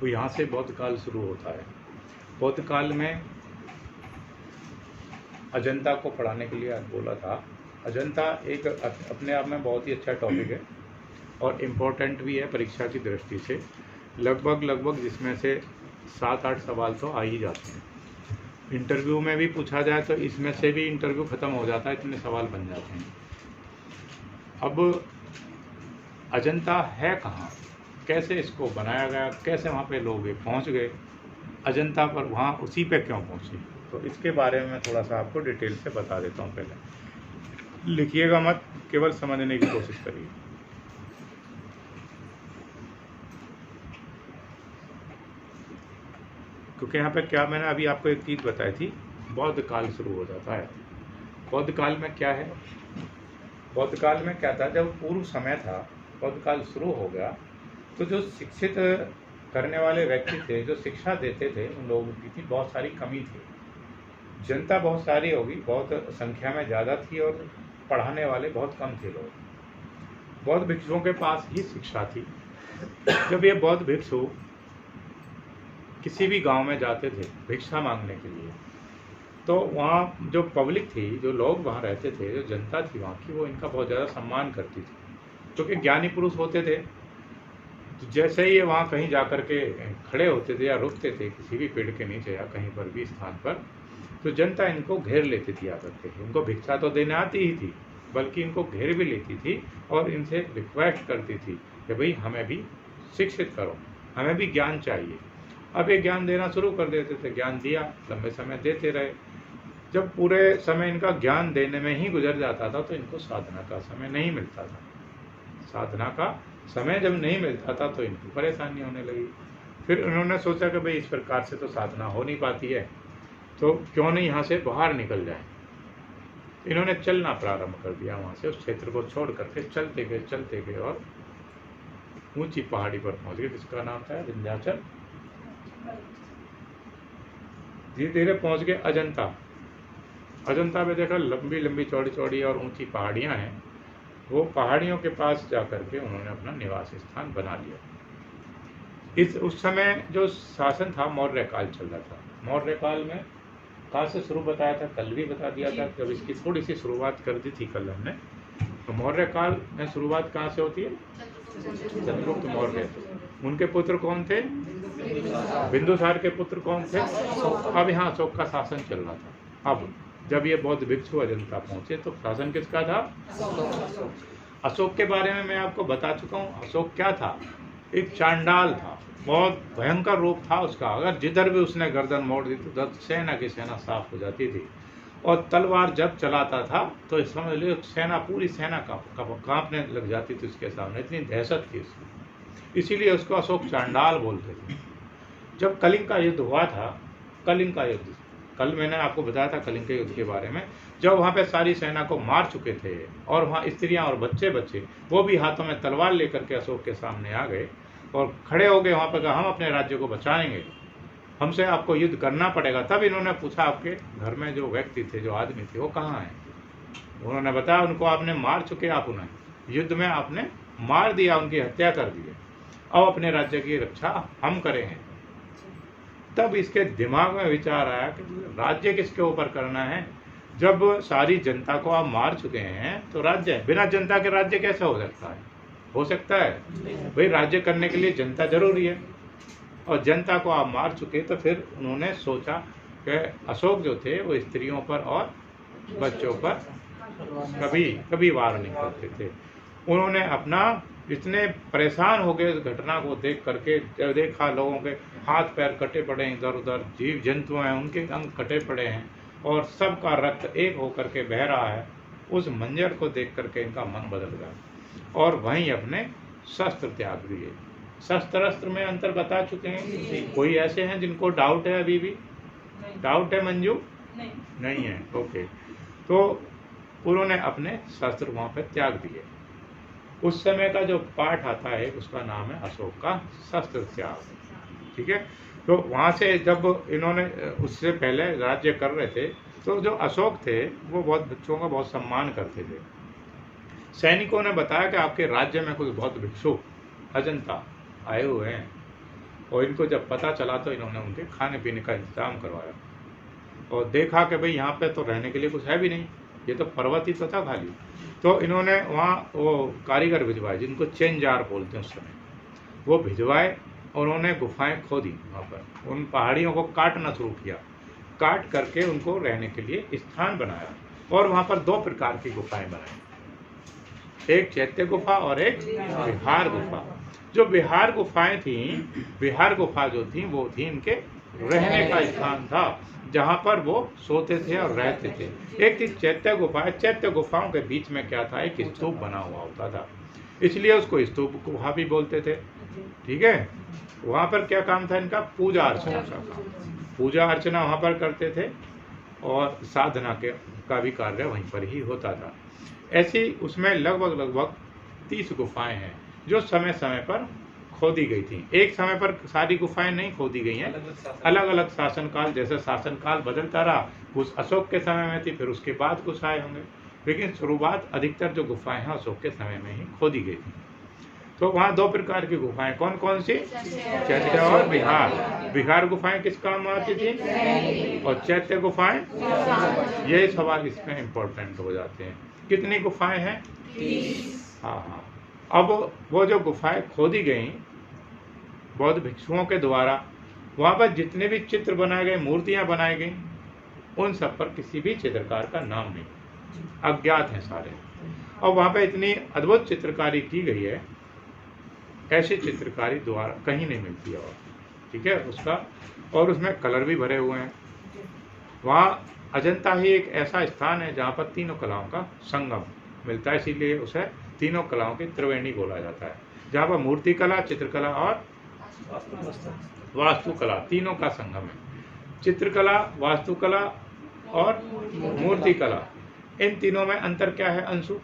तो यहाँ से बौद्ध काल शुरू होता है। बौद्ध काल में अजंता को पढ़ाने के लिए आज बोला था। अजंता एक अपने आप में बहुत ही अच्छा टॉपिक है और इम्पोर्टेंट भी है परीक्षा की दृष्टि से। लगभग जिसमें से 7-8 सवाल तो आ ही जाते हैं। इंटरव्यू में भी पूछा जाए तो इसमें से भी इंटरव्यू ख़त्म हो जाता है, इतने सवाल बन जाते हैं। अब अजंता है कहाँ, कैसे इसको बनाया गया, कैसे वहाँ पे लोग पहुँच गए, अजंता पर वहाँ उसी पे क्यों पहुँचे, तो इसके बारे में मैं थोड़ा सा आपको डिटेल से बता देता हूँ। पहले लिखिएगा मत, केवल समझने की कोशिश करिए। क्योंकि यहाँ पे क्या मैंने अभी आपको एक चीज़ बताई थी, बौद्ध काल शुरू हो जाता है। बौद्ध काल में क्या है, बौद्ध काल में क्या था, जब पूर्व समय था, बौद्ध काल शुरू हो गया तो जो शिक्षित करने वाले व्यक्ति थे, जो शिक्षा देते थे, उन लोगों की थी बहुत सारी कमी थी। जनता बहुत सारी होगी, बहुत संख्या में ज़्यादा थी और पढ़ाने वाले बहुत कम थे लोग। बौद्ध भिक्षुओं के पास ही शिक्षा थी। जब ये बौद्ध भिक्षु किसी भी गांव में जाते थे भिक्षा मांगने के लिए, तो वहाँ जो पब्लिक थी, जो लोग वहाँ रहते थे, जो जनता थी वहाँ की, वो इनका बहुत ज़्यादा सम्मान करती थी, क्योंकि ज्ञानी पुरुष होते थे। तो जैसे ही ये वहाँ कहीं जा कर के खड़े होते थे या रुकते थे किसी भी पेड़ के नीचे या कहीं पर भी स्थान पर, तो जनता इनको घेर लेती थी आकर के। इनको भिक्षा तो देने आती ही थी, बल्कि इनको घेर भी लेती थी और इनसे रिक्वेस्ट करती थी कि भाई हमें भी शिक्षित करो, हमें भी ज्ञान चाहिए। अब ये ज्ञान देना शुरू कर देते थे। ज्ञान दिया, लंबे समय देते रहे। जब पूरे समय इनका ज्ञान देने में ही गुजर जाता था तो इनको साधना का समय नहीं मिलता था। साधना का समय जब नहीं मिलता था तो इनको परेशानी होने लगी। फिर उन्होंने सोचा कि भाई इस प्रकार से तो साधना हो नहीं पाती है, तो क्यों नहीं यहाँ से बाहर निकल जाए। इन्होंने चलना प्रारंभ कर दिया। वहाँ से उस क्षेत्र को छोड़ करके चलते गए और ऊंची पहाड़ी पर पहुँच गए, जिसका नाम था विंध्याचल। धीरे धीरे पहुँच गए अजंता। अजंता में देखा लंबी लंबी चौड़ी चौड़ी और ऊंची पहाड़ियाँ हैं। वो पहाड़ियों के पास जा करके उन्होंने अपना निवास स्थान बना लिया। उस समय जो शासन था, मौर्य काल चल रहा था। मौर्य काल में कहाँ से शुरू बताया था, कल भी बता दिया था, जब इसकी थोड़ी सी शुरुआत कर दी थी कल हमने। तो मौर्य काल में शुरुआत कहाँ से होती है, चंद्रगुप्त मौर्य। उनके पुत्र कौन थे, बिंदुसार के पुत्र कौन थे, अब यहाँ अशोक का शासन चल रहा था। अब जब ये बौद्ध भिक्षु अजंता पहुंचे तो शासन किसका था, अशोक के बारे में मैं आपको बता चुका हूँ। अशोक क्या था, एक चांडाल था, बहुत भयंकर रूप था उसका। अगर जिधर भी उसने गर्दन मोड़ दी तो सेना की सेना साफ हो जाती थी। और तलवार जब चलाता था तो समझ लो सेना, पूरी सेना कांपने लग जाती थी उसके सामने, इतनी दहशत थी उसकी। इसीलिए उसको अशोक चांडाल बोलते थे। जब कलिंग का युद्ध हुआ था, कलिंग का युद्ध, कल मैंने आपको बताया था कलिंग के युद्ध के बारे में, जब वहाँ पे सारी सेना को मार चुके थे और वहाँ स्त्रियाँ और बच्चे वो भी हाथों में तलवार लेकर के अशोक के सामने आ गए और खड़े हो गए वहाँ पर, कहा हम अपने राज्य को बचाएंगे, हमसे आपको युद्ध करना पड़ेगा। तब इन्होंने पूछा आपके घर में जो व्यक्ति थे, जो आदमी थे, वो कहाँ हैं। उन्होंने बताया उनको आपने मार चुके, आप उन्हें युद्ध में आपने मार दिया, उनकी हत्या कर दी है, अब अपने राज्य की रक्षा हम करेंगे। तब इसके दिमाग में विचार आया कि राज्य किसके ऊपर करना है, जब सारी जनता को आप मार चुके हैं तो राज्य, बिना जनता के राज्य कैसे हो सकता है, हो सकता है भाई, राज्य करने के लिए जनता जरूरी है। और जनता को आप मार चुके, तो फिर उन्होंने सोचा कि अशोक जो थे वो स्त्रियों पर और बच्चों पर कभी वार नहीं करते थे। उन्होंने अपना, इतने परेशान हो गए इस घटना को देख करके, जब देखा लोगों के हाथ पैर कटे पड़े हैं, इधर उधर जीव जंतु हैं उनके अंग कटे पड़े हैं और सबका रक्त एक होकर के बह रहा है, उस मंजर को देख करके इनका मन बदल गया और वहीं अपने शस्त्र त्याग दिए। शस्त्र अस्त्र में अंतर बता चुके हैं। कोई ऐसे हैं जिनको डाउट है, अभी भी डाउट है मंजू? नहीं है, ओके। तो उन्होंने अपने शस्त्र वहाँ पर त्याग दिए। उस समय का जो पाठ आता है उसका नाम है अशोक का शस्त्र त्याग, ठीक है। तो वहाँ से जब इन्होंने, उससे पहले राज्य कर रहे थे, तो जो अशोक थे वो बहुत भिक्षुओं का बहुत सम्मान करते थे। सैनिकों ने बताया कि आपके राज्य में कुछ बहुत भिक्षु अजंता आए हुए हैं, और इनको जब पता चला तो इन्होंने उनके खाने पीने का इंतजाम करवाया और देखा कि भाई यहाँ पे तो रहने के लिए कुछ है भी नहीं, ये तो पर्वत ही तो था खाली। तो इन्होंने वहाँ वो कारीगर भिजवाए जिनको चेंजार बोलते हैं उस समय, वो भिजवाए और उन्होंने गुफाएं खोदी वहाँ पर, उन पहाड़ियों को काटना शुरू किया, काट करके उनको रहने के लिए स्थान बनाया और वहाँ पर 2 प्रकार की गुफाएं बनाई, एक चैत्य गुफा और एक विहार गुफा। जो विहार गुफाएं थी, विहार गुफा जो थी वो थी इनके रहने का स्थान था, जहाँ पर वो सोते थे और रहते थे। एक थी चैत्य गुफा, चैत्य गुफाओं के बीच में क्या था, एक स्तूप बना हुआ होता था, इसलिए उसको स्तूप गुफा भी बोलते थे। ठीक है, वहाँ पर क्या काम था इनका, पूजा अर्चना का काम, पूजा अर्चना वहाँ पर करते थे और साधना का भी कार्य वहीं पर ही होता था। ऐसी उसमें लगभग 30 गुफाएं हैं जो समय समय पर खोदी गई थी। एक समय पर सारी गुफाएं नहीं खोदी गई हैं, अलग अलग शासनकाल, जैसे शासनकाल बदलता रहा, कुछ अशोक के समय में थी, फिर उसके बाद कुछ आए होंगे, लेकिन शुरुआत अधिकतर जो गुफाएं हैं अशोक के समय में ही खोदी गई थी। तो वहाँ 2 प्रकार की गुफाएं, कौन कौन सी, चैत्य और विहार। विहार गुफाएं किस काम में आती थी और चैत्य गुफाएं, ये सवाल इसमें इम्पोर्टेंट हो जाते हैं। कितनी गुफाएं हैं, 30। हाँ। अब वो जो गुफाएं खोदी गई बौद्ध भिक्षुओं के द्वारा, वहाँ पर जितने भी चित्र बनाए गए, मूर्तियाँ बनाई गई, उन सब पर किसी भी चित्रकार का नाम नहीं, अज्ञात हैं सारे। और वहाँ पर इतनी अद्भुत चित्रकारी की गई है, ऐसी चित्रकारी द्वारा कहीं नहीं मिलती है। और ठीक है उसका, और उसमें कलर भी भरे हुए हैं। वहाँ अजंता ही एक ऐसा स्थान है जहाँ पर तीनों कलाओं का संगम मिलता है, इसीलिए उसे तीनों कलाओं की त्रिवेणी बोला जाता है, जहाँ पर मूर्ति कला, चित्रकला और वास्तुकला तीनों का संगम है। चित्रकला, वास्तुकला और मूर्ति कला, इन तीनों में अंतर क्या है अंशु?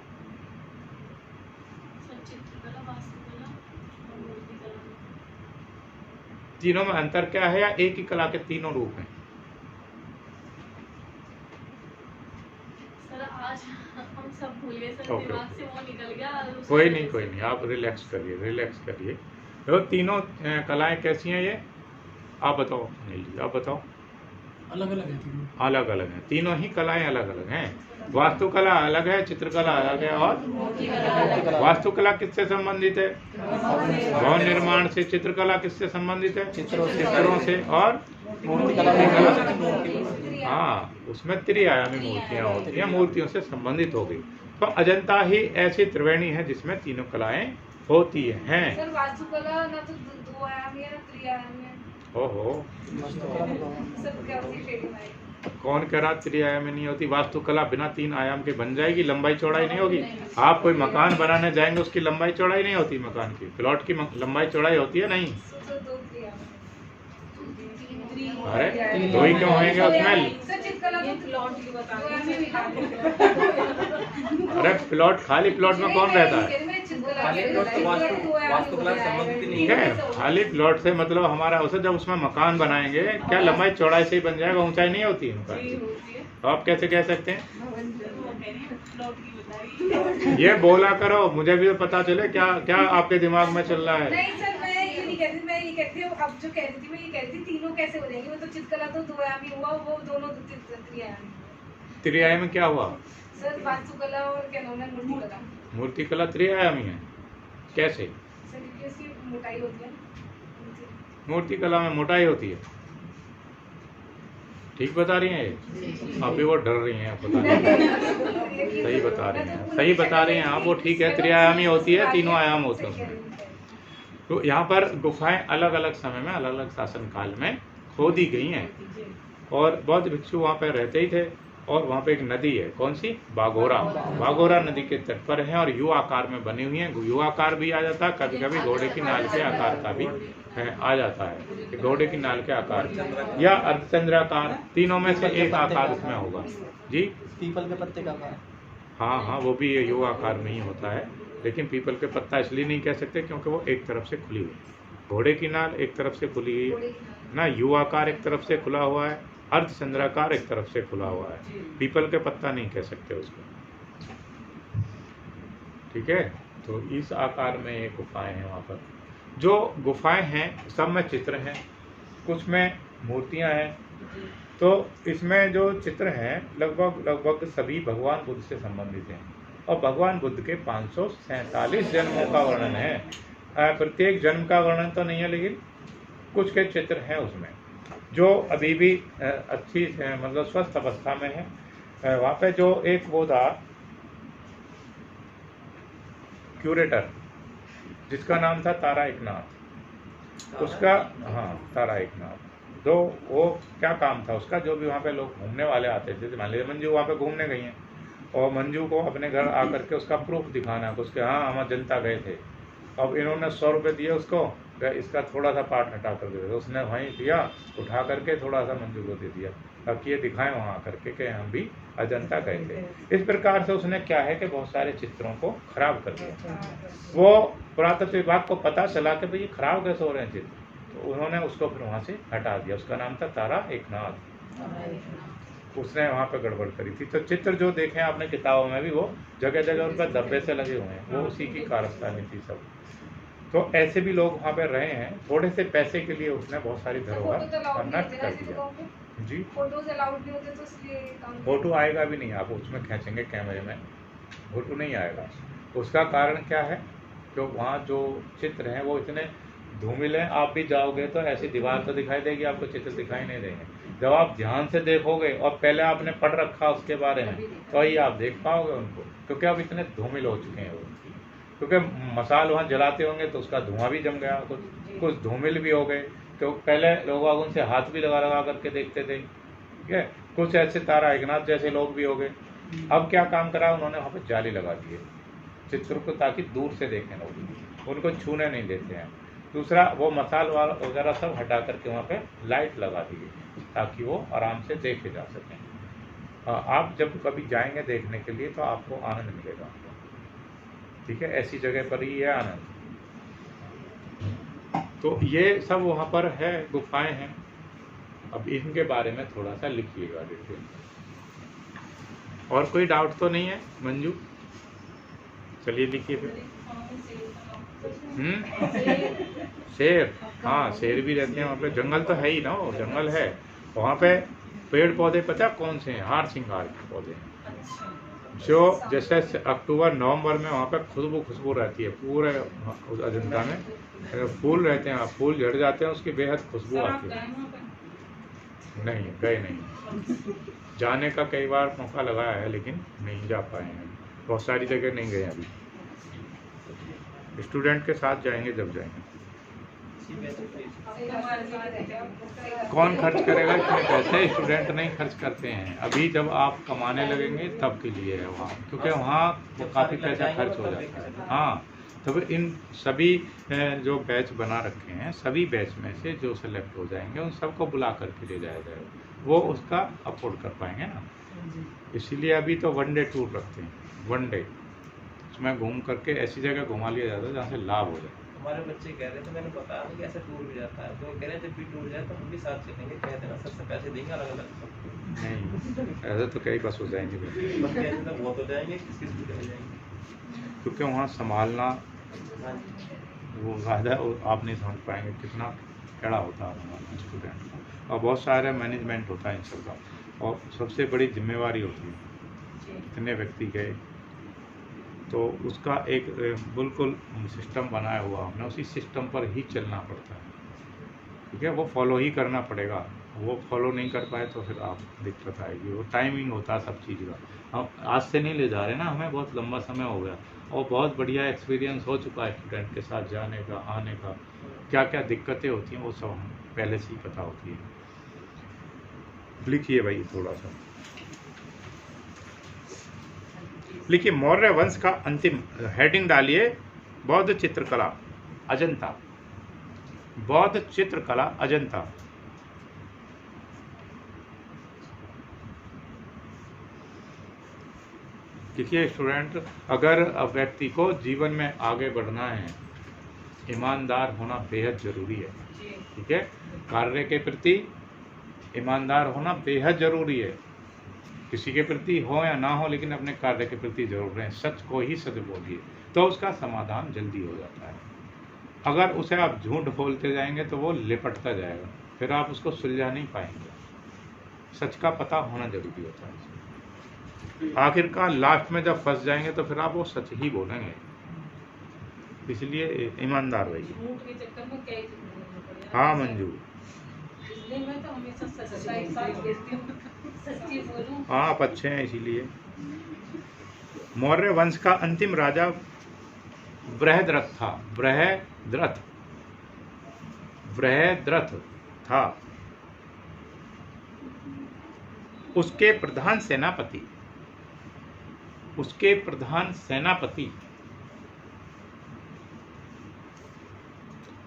तीनों में अंतर क्या है, या एक ही कला के तीनों रूप हैं? सर आज हम सब भूल गए सर, दिमाग से वो निकल गया। कोई नहीं, आप रिलैक्स करिए। देखो तीनों कलाएं कैसी हैं ये, आप बताओ अनिल जी, आप बताओ। अलग अलग है तीनों, अलग अलग हैं, तीनों ही कलाएं अलग अलग हैं। वास्तुकला अलग है, चित्रकला अलग है, और वास्तुकला किससे संबंधित है, भवन निर्माण से। चित्रकला किससे संबंधित है, चित्रों से। और मूर्तिकला, हाँ उसमें त्रिआयामी मूर्तियाँ होती हैं, मूर्तियों से संबंधित हो गई। तो अजंता ही ऐसी त्रिवेणी है जिसमें तीनों कलाएं होती हैं। सर वास्तुकला ना तो 2 आयामी है ना त्रिआयामी है। ओहो, सब क्या होती है, कौन कह रहा त्रिआयामी नहीं होती? वास्तुकला बिना 3 आयाम के बन जाएगी, लंबाई चौड़ाई नहीं होगी। आप कोई मकान बनाने जाएंगे, उसकी लंबाई चौड़ाई नहीं होती, मकान की, प्लॉट की लंबाई चौड़ाई होती है नहीं। अरे 2 ही क्यों होंगे उसमें? अरे प्लॉट, खाली प्लॉट में कौन रहता है? ठीक है, खाली प्लॉट से मतलब हमारा उसे जब उसमें मकान बनाएंगे, क्या लंबाई चौड़ाई से ही बन जाएगा, ऊंचाई नहीं होती है मकान की? तो आप कैसे कह सकते हैं? ये बोला करो, मुझे भी पता चले क्या क्या आपके दिमाग में चल रहा है। नहीं सर, मैं ये नहीं कहती, मैं ये कहती हूँ, अब जो कह रही थी मैं ये कह रही थी तीनों कैसे हो जाएंगे। वो तो चित्रकला तो 2 आयामी हुआ, वो दोनों त्रिआयामी। त्रिआयामी में क्या हुआ सर? वास्तुकला और क्या नाम है, मूर्तिकला। मूर्तिकला त्रिआयामी है कैसे? सर क्योंकि उसकी मोटाई होती है। मूर्तिकला में मोटाई होती है, ठीक बता रही हैं ये? अभी वो डर रही हैं, पता नहीं। सही बता रही हैं आप, वो ठीक है, त्रिआयामी होती है, 3 आयाम होते हैं उसमें। तो यहाँ पर गुफाएं अलग अलग समय में, अलग अलग शासन काल में खोदी गई हैं, और बौद्ध भिक्षु वहाँ पर रहते ही थे। और वहाँ पे एक नदी है, कौन सी? बाघोरा नदी के तट पर है, और यू आकार में बनी हुई है। यू आकार भी आ जाता है, कभी कभी घोड़े की नाल के आकार का भी आ जाता है, घोड़े की नाल के आकार या अर्धचंद्राकार, तीनों में से एक आकार उसमें होगा जी। पीपल के पत्ते का आकार, हाँ वो भी यू आकार में ही होता है, लेकिन पीपल के पत्ता इसलिए नहीं कह सकते क्योंकि वो एक तरफ से खुली हुई। घोड़े की नाल एक तरफ से खुली हुई ना, यू आकार एक तरफ से खुला हुआ है, अर्धचंद्राकार एक तरफ से खुला हुआ है। पीपल के पत्ता नहीं कह सकते उसको, ठीक है। तो इस आकार में ये गुफाएं हैं वहाँ पर। जो गुफाएं हैं सब में चित्र हैं, कुछ में मूर्तियां हैं। तो इसमें जो चित्र हैं लगभग सभी भगवान बुद्ध से संबंधित हैं और भगवान बुद्ध के 547 जन्मों का वर्णन है। प्रत्येक जन्म का वर्णन तो नहीं है, लेकिन कुछ के चित्र हैं उसमें जो अभी भी अच्छी मतलब स्वस्थ अवस्था में है। वहाँ पे जो एक वो था क्यूरेटर जिसका नाम था तारा एकनाथ, उसका, हाँ तारा एकनाथ, तो वो क्या काम था उसका, जो भी वहाँ पे लोग घूमने वाले आते थे, मान लीजिए मंजू वहाँ पे घूमने गई हैं और मंजू को अपने घर आकर के उसका प्रूफ दिखाना है उसके, हाँ हम अजंता गए थे। अब इन्होंने 100 रुपये दिए उसको, इसका थोड़ा सा पार्ट हटा कर दे दिया, उसने वहीं दिया उठा करके थोड़ा सा मंजू को दे दिया ताकि ये दिखाएं वहाँ करके कि हम भी अजंता गए थे। इस प्रकार से उसने क्या है कि बहुत सारे चित्रों को खराब कर दिया। वो पुरातत्व विभाग को पता चला कि भाई ये खराब कैसे हो रहे हैं चित्र, तो उन्होंने उसको फिर वहाँ से हटा दिया। उसका नाम था तारा एकनाथ, उसने वहाँ पे गड़बड़ करी थी। तो चित्र जो देखे आपने किताबों में भी वो जगह जगह उन पर धब्बे से लगे हुए हैं, वो उसी की कारस्तानी थी सब। तो ऐसे भी लोग वहाँ पे रहे हैं, थोड़े से पैसे के लिए उसने बहुत सारी धरोहर नष्ट कर दिया। जी फोटोज अलाउड नहीं होते तो इसलिए फोटो आएगा भी नहीं, आप उसमें खींचेंगे कैमरे में फोटो नहीं आएगा। उसका कारण क्या है, जो वहाँ जो चित्र हैं वो इतने धूमिल हैं, आप भी जाओगे तो ऐसी दीवार तो दिखाई देगी, आपको चित्र दिखाई नहीं देंगे। जब आप ध्यान से देखोगे और पहले आपने पढ़ रखा उसके बारे में तो ही आप देख पाओगे उनको, क्योंकि अब इतने धूमिल हो चुके हैं वो। क्योंकि मसाल वहाँ जलाते होंगे तो उसका धुआं भी जम गया, कुछ धूमिल भी हो गए, तो पहले लोग उनसे हाथ भी लगा लगा करके देखते थे, ठीक है। कुछ ऐसे तारा एकनाथ जैसे लोग भी हो गए। अब क्या काम करा उन्होंने, वहाँ पर जाली लगा दिए चित्र को ताकि दूर से देखें लोग, उनको छूने नहीं देते हैं। दूसरा वो मसाल वगैरह सब हटा करके वहाँ पे लाइट लगा दी ताकि वो आराम से देखे जा सकें। आप जब कभी जाएंगे देखने के लिए तो आपको आनंद मिलेगा, ठीक है, ऐसी जगह पर ही है आनंद। तो ये सब वहाँ पर है, गुफाएं हैं। अब इनके बारे में थोड़ा सा लिखिएगा डिटेल। और कोई डाउट तो नहीं है मंजू? चलिए लिखिए फिर। शेर, हाँ शेर भी रहते हैं वहाँ पे, जंगल तो है ही ना, वो जंगल है वहाँ पे। पेड़ पौधे पता कौन से हैं, हार श्रृंगार के पौधे हैं, जो जैसे अक्टूबर नवंबर में वहाँ पे खुशबू रहती है पूरे अजंता में। फूल रहते हैं, फूल झड़ जाते हैं, उसकी बेहद खुशबू आती है। नहीं गए नहीं, जाने का कई बार मौका लगाया है लेकिन नहीं जा पाए हैं, बहुत सारी जगह नहीं गए अभी। स्टूडेंट के साथ जाएंगे जब जाएंगे। कौन खर्च करेगा इतने पैसे, स्टूडेंट नहीं खर्च करते हैं। अभी जब आप कमाने लगेंगे तब के लिए है वहाँ, क्योंकि वहाँ काफ़ी पैसा खर्च हो जाता है। हाँ, तो इन सभी जो बैच बना रखे हैं, सभी बैच में से जो सेलेक्ट हो जाएंगे उन सबको बुला करके ले जाया जाएगा, वो उसका अफोर्ड कर पाएंगे ना। इसीलिए अभी तो 1 डे टूर रखते हैं, 1 डे उसमें घूम करके ऐसी जगह घुमा लिया जाता है जहाँ से लाभ हो जाए। हमारे बच्चे कह रहे थे, मैंने बताया कि ऐसा टूर भी जाता है, तो कह रहे हैं जब भी टूर जाए तो हम भी साथ चलेंगे, कह देना सर से पैसे देंगे अलग अलग। नहीं ऐसे तो कई बस हो जाएंगे, वो तो जाएंगे किस जाएंगे, क्योंकि वहाँ संभालना वो ज़्यादा आप नहीं समझ पाएंगे कितना कड़ा होता है हमारा स्टूडेंट का, और बहुत सारा मैनेजमेंट होता है इन सब का, और सबसे बड़ी जिम्मेवारी होती है। इतने व्यक्ति गए तो उसका एक बिल्कुल सिस्टम बनाया हुआ, हमने उसी सिस्टम पर ही चलना पड़ता है, ठीक है, वो फॉलो ही करना पड़ेगा। वो फॉलो नहीं कर पाए तो फिर आप दिक्कत आएगी। वो टाइमिंग होता है सब चीज़ का। हम आज से नहीं ले जा रहे ना, हमें बहुत लंबा समय हो गया और बहुत बढ़िया एक्सपीरियंस हो चुका है स्टूडेंट के साथ जाने का, आने का, क्या क्या दिक्कतें होती हैं वो सब हमें पहले से ही पता होती है। लिखिए भाई थोड़ा सा लिखिए, मौर्य वंश का अंतिम हेडिंग डालिए, बौद्ध चित्रकला अजंता, बौद्ध चित्रकला अजंता। देखिए स्टूडेंट, अगर व्यक्ति को जीवन में आगे बढ़ना है, ईमानदार होना बेहद जरूरी है, ठीक है, कार्य के प्रति ईमानदार होना बेहद जरूरी है। किसी के प्रति हो या ना हो, लेकिन अपने कार्य के प्रति जरूर रहें। सच को ही सच बोलिए तो उसका समाधान जल्दी हो जाता है। अगर उसे आप झूठ बोलते जाएंगे तो वो लिपटता जाएगा, फिर आप उसको सुलझा नहीं पाएंगे। सच का पता होना जरूरी होता है। आखिरकार लास्ट में जब फंस जाएंगे तो फिर आप वो सच ही बोलेंगे। इसलिए ईमानदार रहिए। झूठ के चक्कर में क्या ही झूठ बोलना पड़ेगा। हाँ मंजू, इसलिए मैं तो हमेशा सच्चाई साथ देती हूँ, सच्ची बोलूं। आप अच्छे हैं इसीलिए। मौर्य वंश का अंतिम राजा बृहद्रथ था। बृहद्रथ था। उसके प्रधान सेनापति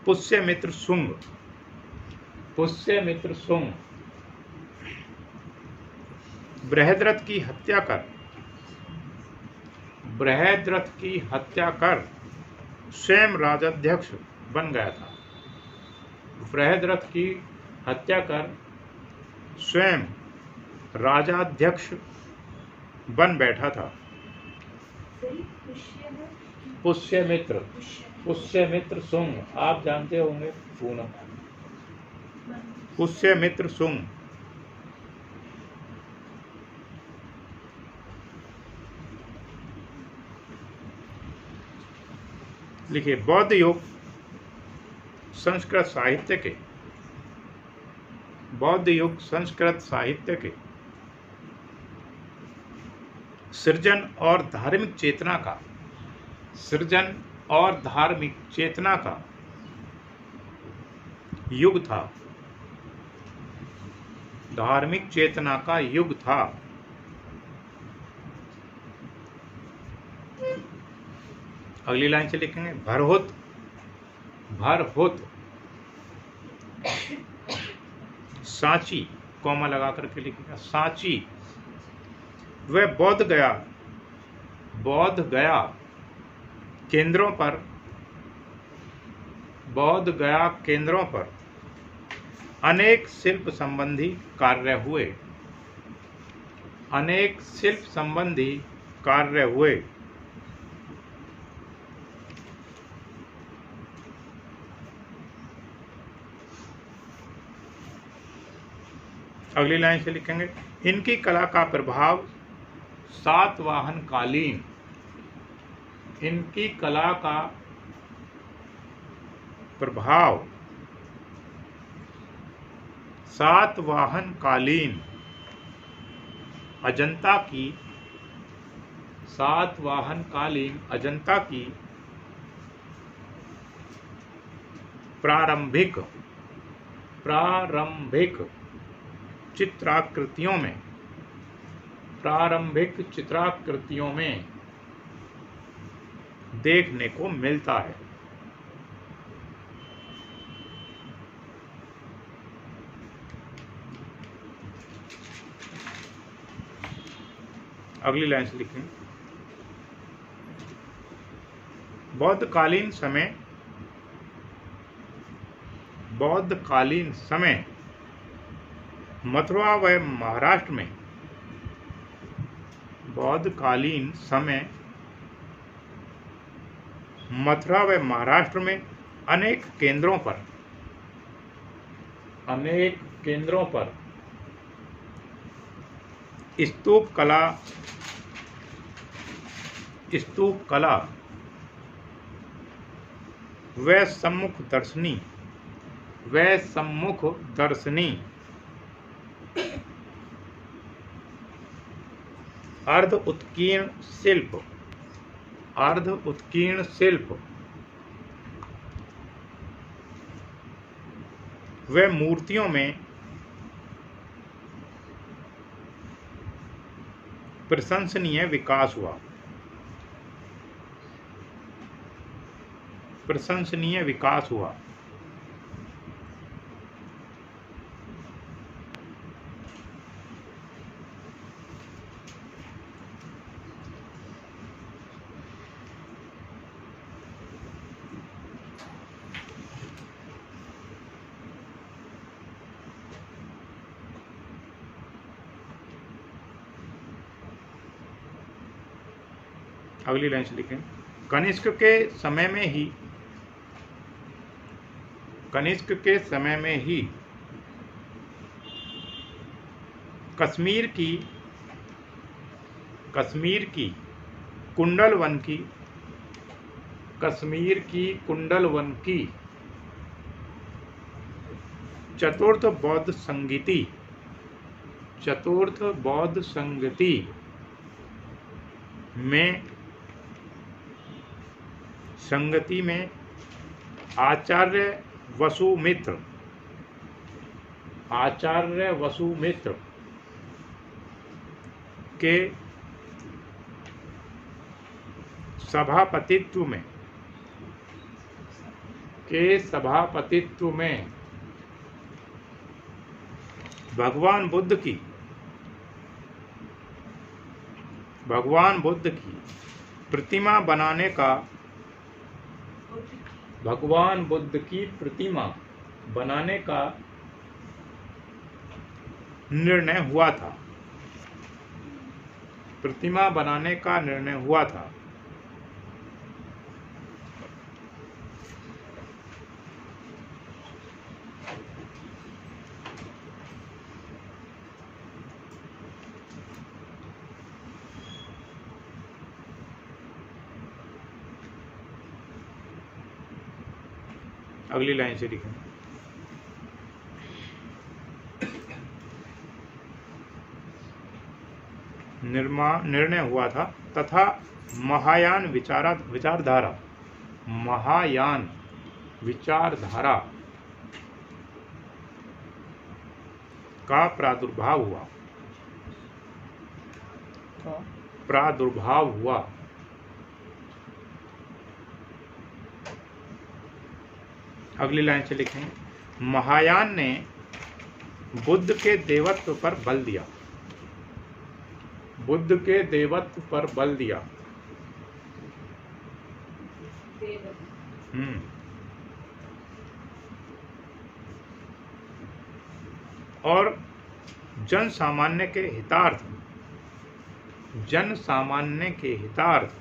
पुष्यमित्र शुंग बृहद्रथ की हत्या कर स्वयं राजाध्यक्ष बन गया था। बृहद्रथ की हत्या कर स्वयं राजाध्यक्ष बन बैठा था। पुष्यमित्र शुंग आप जानते होंगे पूनम। पुष्यमित्र शुंग लिखिए। बौद्ध युग संस्कृत साहित्य के सृजन और धार्मिक चेतना का युग था। धार्मिक चेतना का युग था। अगली लाइन से लिखेंगे भरहुत सांची, कॉमा लगा करके लिखेगा सांची। वह बौद्ध गया केंद्रों पर अनेक शिल्प संबंधी कार्य हुए। अगली लाइन से लिखेंगे इनकी कला का प्रभाव सातवाहनकालीन अजंता की प्रारंभिक चित्राकृतियों में देखने को मिलता है। अगली लाइन से लिखें बौद्धकालीन समय मथुरा व महाराष्ट्र में अनेक केंद्रों पर स्तूप कला व सम्मुख दर्शनी अर्ध उत्कीर्ण शिल्प व मूर्तियों में प्रशंसनीय विकास हुआ। अगली लाइन से लिखें कनिष्क के समय में ही कनिष्क के समय में ही कश्मीर की कुंडलवन की चतुर्थ बौद्ध संगति में आचार्य वसुमित्र के सभापतित्व में भगवान बुद्ध की प्रतिमा बनाने का निर्णय हुआ था। अगली लाइन से लिखें। निर्णय हुआ था तथा महायान विचारधारा का प्रादुर्भाव हुआ। अगली लाइन से लिखें। महायान ने बुद्ध के देवत्व पर बल दिया। और जन सामान्य के हितार्थ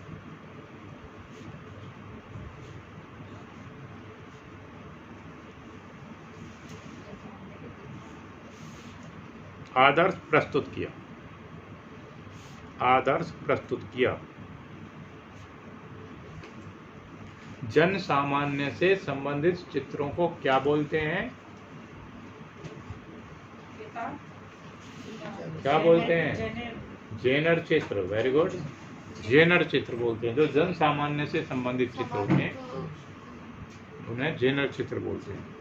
आदर्श प्रस्तुत किया। जन सामान्य से संबंधित चित्रों को क्या बोलते हैं? जेनर चित्र। Very good. जेनर चित्र बोलते हैं। जो जन सामान्य से संबंधित चित्र होते हैं उन्हें जेनर चित्र बोलते हैं।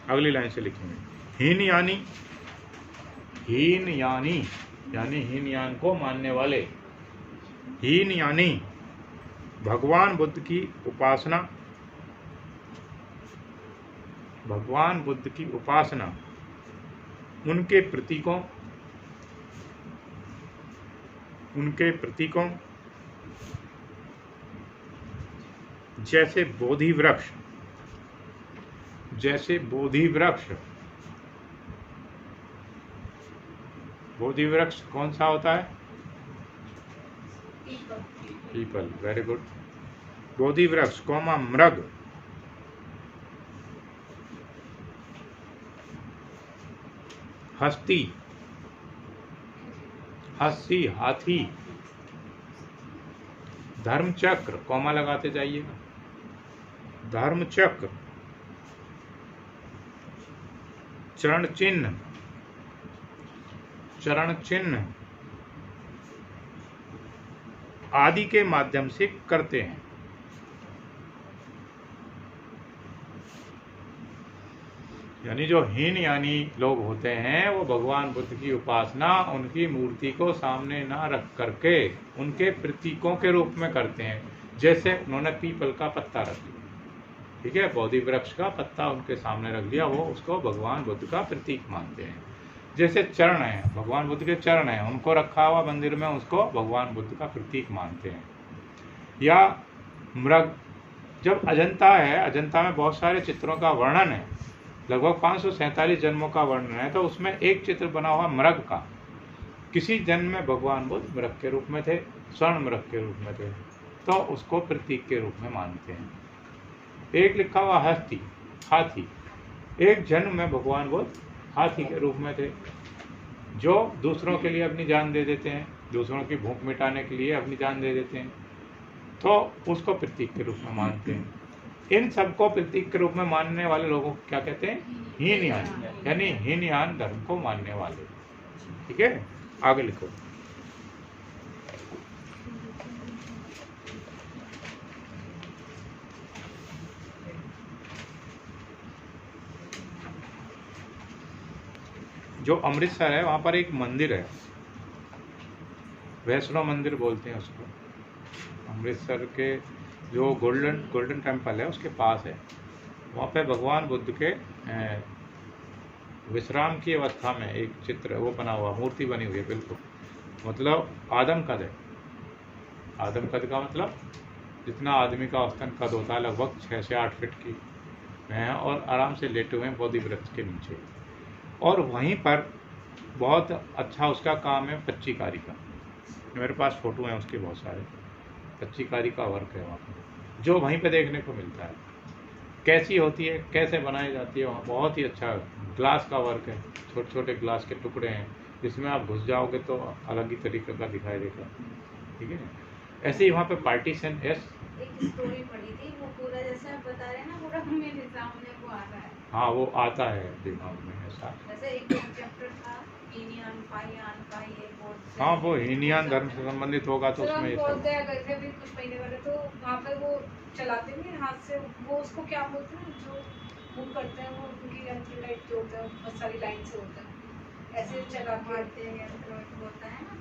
अगली लाइन से लिखेंगे। हीन यानी को मानने वाले। हीन यानी भगवान बुद्ध की उपासना उनके प्रतीकों जैसे बोधि वृक्ष कौन सा होता है? पीपल। Very good. बोधि वृक्ष मृग, हस्ती हाथी, धर्मचक्र कॉमा लगाते जाइएगा। धर्मचक्र, चरण चिन्ह आदि के माध्यम से करते हैं। यानी जो हीन यानी लोग होते हैं वो भगवान बुद्ध की उपासना उनकी मूर्ति को सामने ना रख करके उनके प्रतीकों के रूप में करते हैं। जैसे उन्होंने पीपल का पत्ता रख लिया, ठीक है, बोधि वृक्ष का पत्ता उनके सामने रख लिया, वो उसको भगवान बुद्ध का प्रतीक मानते हैं। जैसे चरण है, भगवान बुद्ध के चरण हैं, उनको रखा हुआ मंदिर में उसको भगवान बुद्ध का प्रतीक मानते हैं। या मृग, जब अजंता है, अजंता में बहुत सारे चित्रों का वर्णन है, लगभग 547 जन्मों का वर्णन है। तो उसमें एक चित्र बना हुआ मृग का। किसी जन्म में भगवान बुद्ध मृग के रूप में थे, स्वर्ण मृग के रूप में थे, तो उसको प्रतीक के रूप में मानते हैं। एक लिखा हुआ हाथी। एक जन्म में भगवान बुद्ध हाथी के रूप में थे, जो दूसरों के लिए अपनी जान दे देते हैं, दूसरों की भूख मिटाने के लिए अपनी जान दे देते हैं, तो उसको प्रतीक के रूप में मानते हैं। इन सबको प्रतीक के रूप में मानने वाले लोगों को क्या कहते हैं? हीनयान, यानी हीनयान धर्म को मानने वाले। ठीक है, आगे लिखो। जो अमृतसर है वहाँ पर एक मंदिर है, वैष्णो मंदिर बोलते हैं उसको। अमृतसर के जो गोल्डन टेम्पल है उसके पास है। वहाँ पे भगवान बुद्ध के विश्राम की अवस्था में एक चित्र वो बना हुआ, मूर्ति बनी हुई है, बिल्कुल मतलब आदम कद है। आदम कद का मतलब जितना आदमी का औसतन कद होता है, लगभग 6 से 8 फीट की है, और आराम से लेटे हुए हैं बोधि वृक्ष के नीचे। और वहीं पर बहुत अच्छा उसका काम है पच्चीकारी का। मेरे पास फोटो हैं उसके बहुत सारे। पच्चीकारी का वर्क है वहाँ पर, जो वहीं पे देखने को मिलता है। कैसी होती है, कैसे बनाई जाती है, वहाँ बहुत ही अच्छा ग्लास का वर्क है। छोटे छोटे ग्लास के टुकड़े हैं, जिसमें आप घुस जाओगे तो अलग ही तरीके का दिखाई देगा। ठीक है, ऐसे ही वहाँ पे पार्टीशन एक स्टोरी पढ़ी थी, वो पूरा जैसे आप बता रहे हैं ना, पूरा मेरे सामने वो आ रहा है। हाँ, वो आता है दिमाग में ऐसा। जैसे एक चैप्टर था हीनयान पायान का, ये बोर्ड। हाँ, वो हीनयान धर्म से संबंधित होगा तो उसमें ये बोल सब। गया गए थे अभी कुछ महीने पहले, तो वहाँ पे वो चलाते हैं हाथ से, वो उसको क्या बोलते हैं जो मूव करते हैं, वो उनकी यंत्र टाइप के होते हैं, बहुत सारी लाइन से होता है, ऐसे चला मारते हैं, यंत्र होता है ना,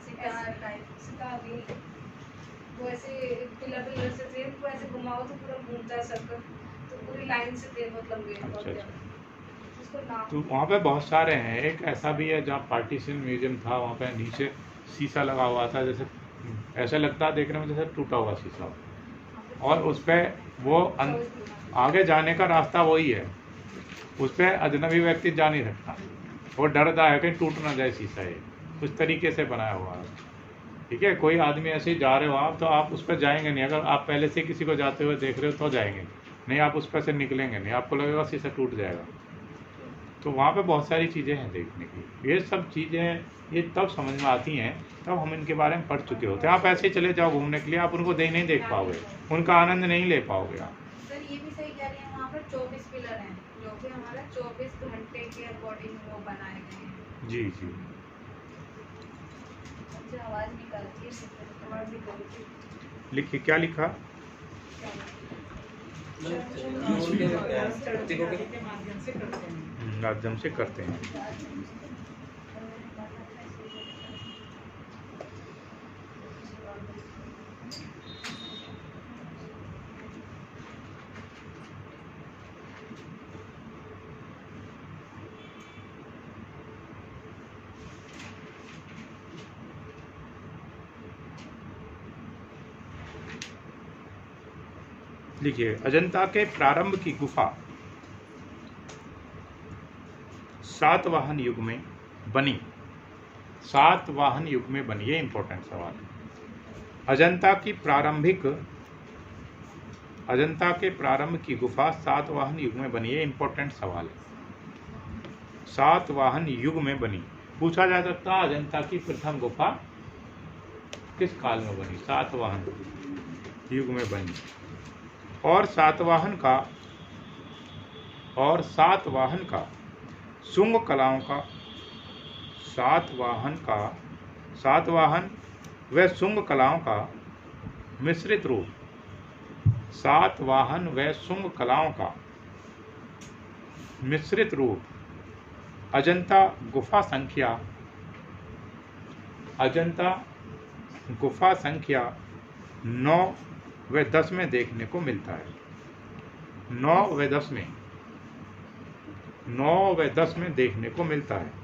सितार टाइप। सितार नहीं, वो ऐसे पिलर से थे, वो ऐसे घुमाओ तो पूरा घूमता है सर्कल, तो पूरी लाइन से थे, बहुत लंबे। अच्छा। उसको नाम तो वहाँ पे बहुत सारे हैं। एक ऐसा भी है जहाँ पार्टीशन म्यूजियम था, वहाँ पे नीचे शीशा लगा हुआ था, जैसे ऐसा लगता है देखने में जैसे टूटा हुआ शीशा हो, और उस पर वो आगे जाने का रास्ता वही है, उस पर अजनबी व्यक्ति जा नहीं सकता, वो डरता है कहीं टूट ना जाए शीशा। ये उस तरीके से बनाया हुआ है। ठीक है, कोई आदमी ऐसे ही जा रहे हो आप, तो आप उस पर जाएंगे नहीं। अगर आप पहले से किसी को जाते हुए देख रहे हो तो जाएंगे नहीं, आप उस पर से निकलेंगे नहीं, आपको लगेगा शीशा टूट जाएगा। तो वहाँ पे बहुत सारी चीज़ें हैं देखने की। ये सब चीज़ें ये तब समझ में आती हैं तब हम इनके बारे में पढ़ चुके होते हैं। आप ऐसे ही चले जाओ घूमने के लिए, आप उनको नहीं देख पाओगे, उनका आनंद नहीं ले पाओगे आप। सर ये भी सही कह रहे हैं, वहाँ पर 24 पिलर हैं, जो कि हमारा 24 घंटे के अकॉर्डिंग वो बनाए गए हैं। जी जी। अच्छा, आवाज़ निकालती है, आवाज़ निकालती है। लिखिए, क्या लिखा? माध्यम से करते हैं। लिखिए, अजंता के प्रारंभ की गुफा सातवाहन युग में बनी। सातवाहन युग में बनी, ये इंपॉर्टेंट सवाल है। अजंता के प्रारंभ की गुफा सातवाहन युग में बनी, ये इंपॉर्टेंट सवाल है। सातवाहन युग में बनी, पूछा जा सकता है अजंता की प्रथम गुफा किस काल में बनी? सातवाहन युग में बनी। और सातवाहन का शुंग कलाओं का सातवाहन व शुंग कलाओं का मिश्रित रूप, सातवाहन व शुंग कलाओं का मिश्रित रूप अजंता गुफा संख्या 9 व 10 में देखने को मिलता है। 9 व 10 में देखने को मिलता है।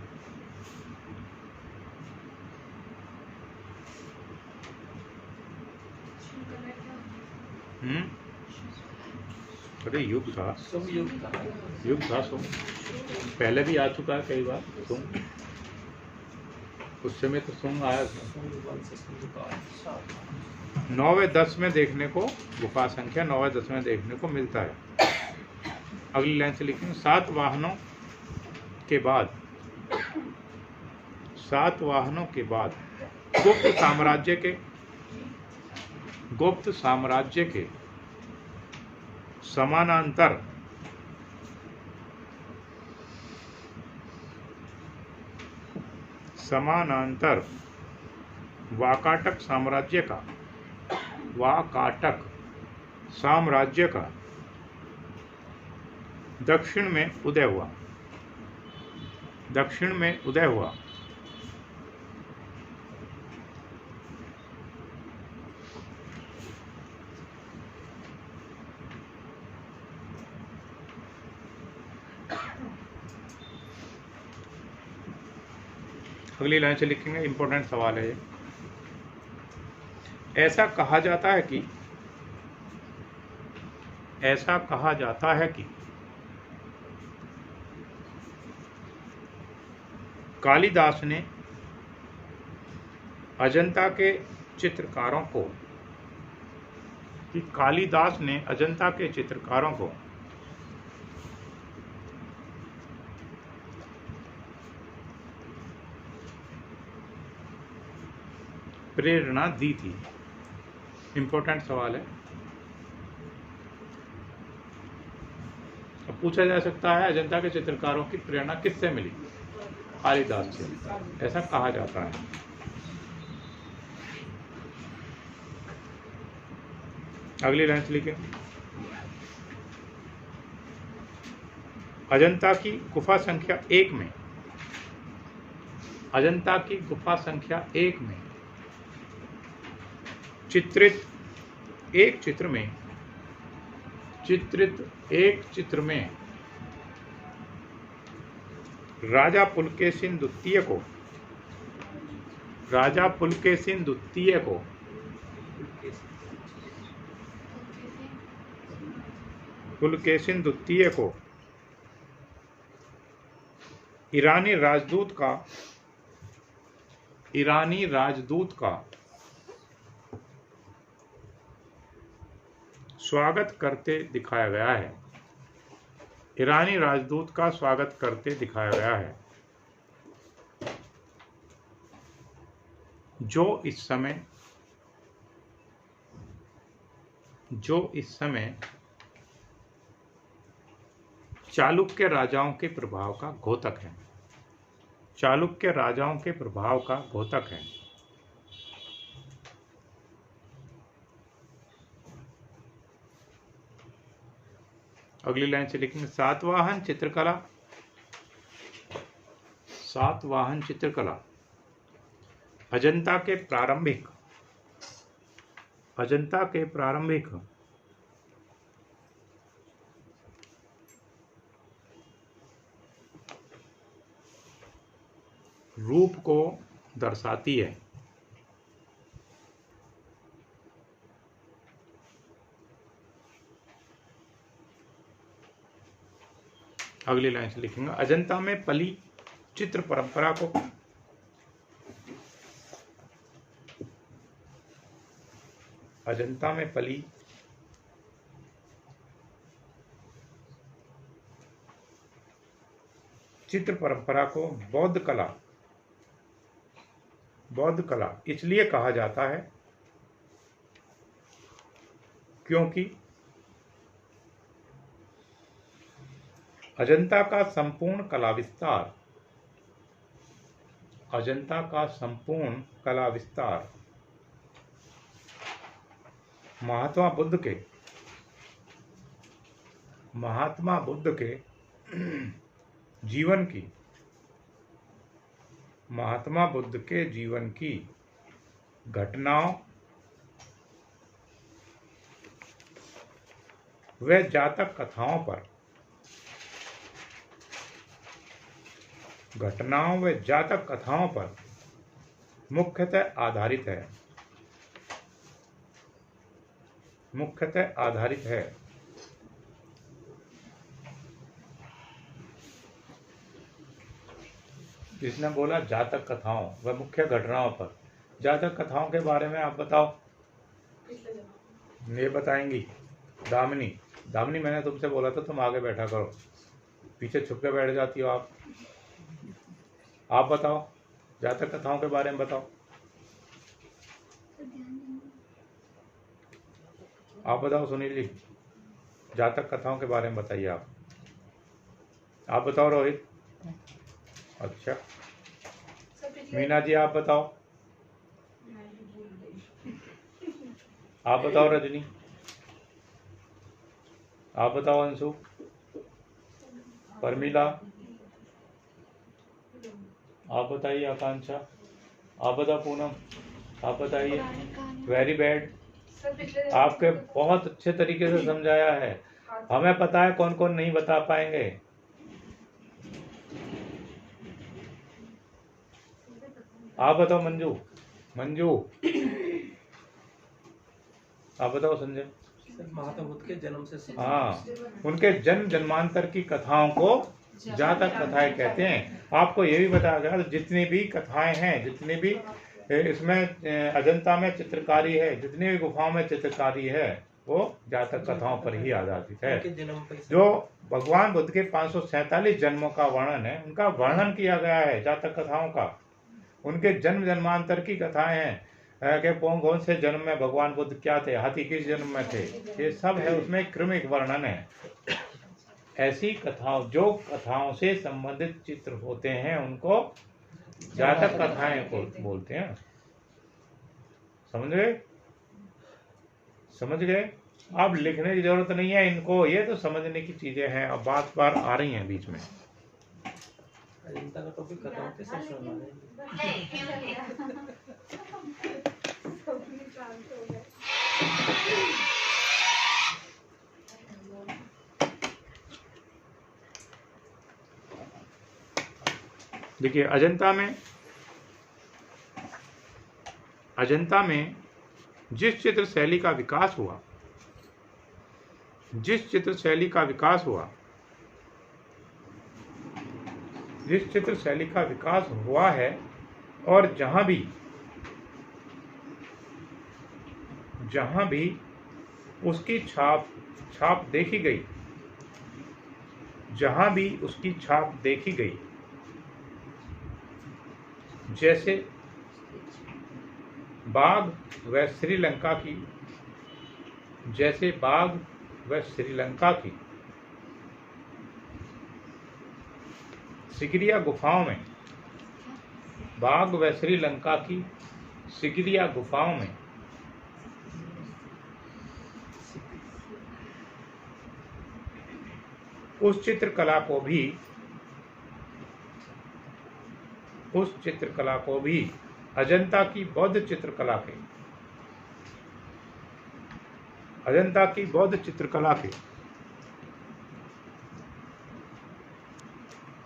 अरे युग था, शुभ युग था। युग था सुम, पहले भी आ चुका है कई बार सुम, उस समय तो सुम आया था। शुभ वंश शुभ काल। 9वें-10 में देखने को, गुफा संख्या 9वें-10 में देखने को मिलता है। अगली लाइन से लिखेंगे 7 वाहनों के बाद, 7 वाहनों के बाद गुप्त साम्राज्य के समानांतर वाकाटक साम्राज्य का दक्षिण में उदय हुआ। अगली लाइन से लिखेंगे, इंपॉर्टेंट सवाल है ये। ऐसा कहा जाता है कि कालिदास ने अजंता के चित्रकारों को प्रेरणा दी थी। इंपॉर्टेंट सवाल है। अब पूछा जा सकता है अजंता के चित्रकारों की प्रेरणा किससे मिली? कालिदास से, ऐसा कहा जाता है। अगली लाइन से लिखें, अजंता की गुफा संख्या 1 में चित्रित एक चित्र में राजा पुलकेशिन द्वितीय को ईरानी राजदूत का स्वागत करते दिखाया गया है। जो इस समय चालुक्य राजाओं के प्रभाव का घोतक है। अगली लाइन से लिखेंगे, सातवाहन चित्रकला अजंता के प्रारंभिक रूप को दर्शाती है। अगली लाइन से लिखेंगे, अजंता में पली चित्र परंपरा को बौद्ध कला इसलिए कहा जाता है क्योंकि अजंता का संपूर्ण कला विस्तार महात्मा बुद्ध के जीवन की घटनाओं व जातक कथाओं पर मुख्यतः आधारित है। इसने बोला जातक कथाओं व मुख्य घटनाओं पर। जातक कथाओं के बारे में आप बताओ। पिछले जन्म। ये बताएंगी दामिनी। दामिनी मैंने तुमसे बोला था तुम आगे बैठा करो, पीछे छुप के बैठ जाती हो आप। आप बताओ जातक कथाओं के बारे में बताओ। आप बताओ सुनील जी, जातक कथाओं के बारे में बताइए आप। आप बताओ रोहित। अच्छा सर पिछले मीना जी आप बताओ। आप बताओ रजनी। आप बताओ अंशु। परमिला। आप बताइए आकांक्षा। आप बताओ पूनम। आप बताइए। Very bad. सर पिछले आपके बहुत अच्छे तरीके से समझाया है, हमें पता है कौन कौन नहीं बता पाएंगे। आप बताओ मंजू। मंजू आप बताओ संजय। सर महात्मा बुद्ध के जन्म से हाँ, उनके जन्म जन्मांतर की कथाओं को जातक कथाएं कहते हैं। आपको ये भी बताया गया जितनी भी कथाएं हैं, जितनी भी इसमें अजंता में चित्रकारी है, जितनी भी गुफाओं में चित्रकारी है, वो जातक कथाओं पर ही आधारित है। उनके जन्म पर जो भगवान बुद्ध के 547 जन्मों का वर्णन है, उनका वर्णन किया गया है जातक कथाओं का। उनके जन्म जन्मांतर की कथाएं हैं कि कौन से जन्म में भगवान बुद्ध क्या थे, हाथी किस जन्म में थे, ये सब है, उसमें क्रमिक वर्णन है। ऐसी कथाओं, जो कथाओं से संबंधित चित्र होते हैं, उनको जातक कथाएं को बोलते हैं। समझ गए? समझ गए? अब लिखने की जरूरत नहीं है इनको, ये तो समझने की चीजें हैं। अब बात बार आ रही हैं बीच में। अजंता का टॉपिक खत्म होते सब सुना देखिए अजंता में जिस चित्र शैली का विकास हुआ, जिस चित्र शैली का विकास हुआ है, और जहां भी उसकी छाप देखी गई, जहां भी उसकी छाप देखी गई, जैसे बाघ व श्रीलंका की सिगिरिया गुफाओं में, बाघ व श्रीलंका की सिगिरिया गुफाओं में उस चित्रकला को भी अजंता की बौद्ध चित्रकला के